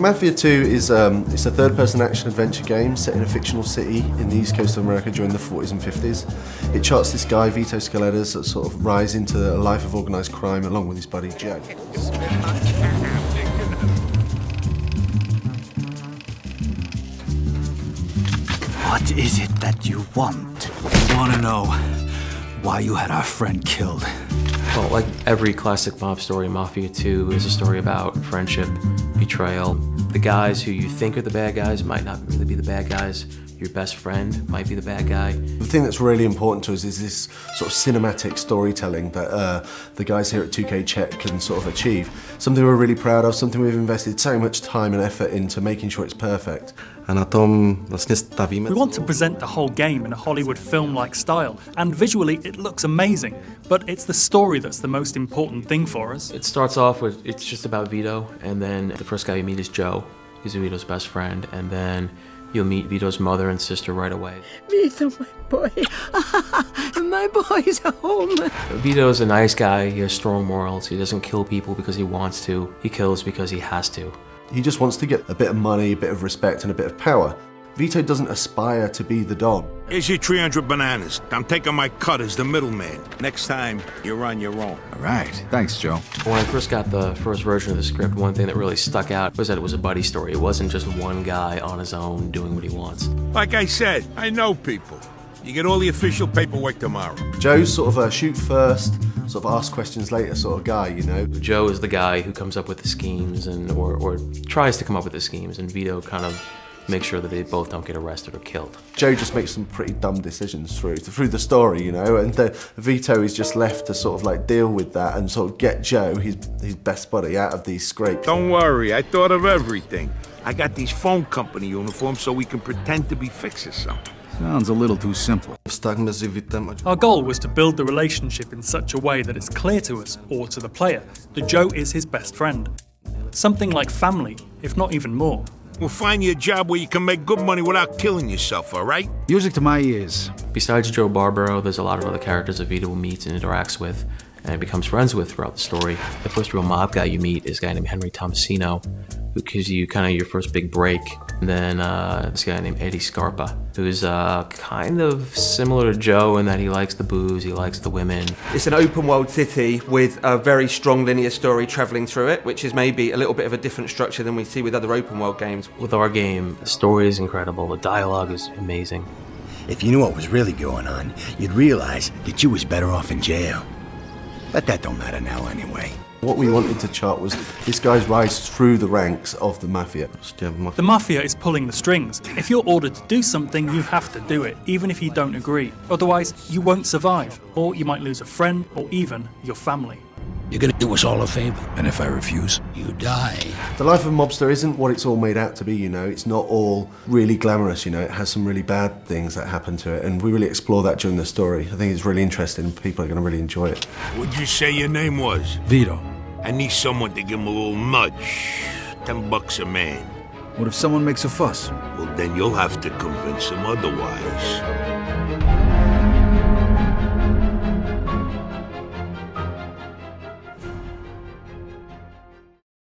Mafia 2 is it's a third-person action-adventure game set in a fictional city in the east coast of America during the 40s and 50s. It charts this guy, Vito Scaletta's, sort of rise into a life of organised crime along with his buddy Joe. What is it that you want? I want to know why you had our friend killed. Well, like every classic mob story, Mafia 2 is a story about friendship, betrayal. The guys who you think are the bad guys might not really be the bad guys. Your best friend might be the bad guy. The thing that's really important to us is this sort of cinematic storytelling that the guys here at 2K Czech can sort of achieve. Something we're really proud of, something we've invested so much time and effort into making sure it's perfect. A na tom vlastně stavíme. We want to present the whole game in a Hollywood film-like style, and visually it looks amazing, but it's the story that's the most important thing for us. It starts off with, it's just about Vito, and then the first guy you meet is Joe. He's Vito's best friend, and then you'll meet Vito's mother and sister right away. Vito, my boy. My boy's home. Vito's a nice guy, he has strong morals, he doesn't kill people because he wants to, he kills because he has to. He just wants to get a bit of money, a bit of respect and a bit of power. Vito doesn't aspire to be the Don. Here's your 300 bananas. I'm taking my cut as the middleman. Next time, you're on your own. All right. Thanks, Joe. When I first got the first version of the script, one thing that really stuck out was that it was a buddy story. It wasn't just one guy on his own doing what he wants. Like I said, I know people. You get all the official paperwork tomorrow. Joe's sort of a shoot first, sort of ask questions later sort of guy, you know. Joe is the guy who comes up with the schemes and or tries to come up with the schemes, and Vito kind of makes sure that they both don't get arrested or killed. Joe just makes some pretty dumb decisions through the story, you know, and Vito is just left to sort of like deal with that and sort of get Joe, his best buddy, out of these scrapes. Don't worry, I thought of everything. I got these phone company uniforms so we can pretend to be fixers something. Sounds a little too simple. Our goal was to build the relationship in such a way that it's clear to us, or to the player, that Joe is his best friend. Something like family, if not even more. We'll find you a job where you can make good money without killing yourself, all right? Music to my ears. Besides Joe Barbaro, there's a lot of other characters that Vito meets and interacts with and becomes friends with throughout the story. The first real mob guy you meet is a guy named Henry Tomasino, who gives you kind of your first big break. And then this guy named Eddie Scarpa, who's kind of similar to Joe in that he likes the booze, he likes the women. It's an open world city with a very strong linear story travelling through it, which is maybe a little bit of a different structure than we see with other open world games. With our game, the story is incredible, the dialogue is amazing. If you knew what was really going on, you'd realize that you was better off in jail. But that don't matter now anyway. What we wanted to chart was this guy's rise through the ranks of the Mafia. The Mafia is pulling the strings. If you're ordered to do something, you have to do it, even if you don't agree. Otherwise, you won't survive, or you might lose a friend, or even your family. You're gonna do us all a favor, and if I refuse, you die. The life of a mobster isn't what it's all made out to be, you know. It's not all really glamorous, you know. It has some really bad things that happen to it, and we really explore that during the story. I think it's really interesting. People are going to really enjoy it. What'd you say your name was? Vito. I need someone to give him a little nudge. $10 a man. What if someone makes a fuss? Well, then you'll have to convince him otherwise.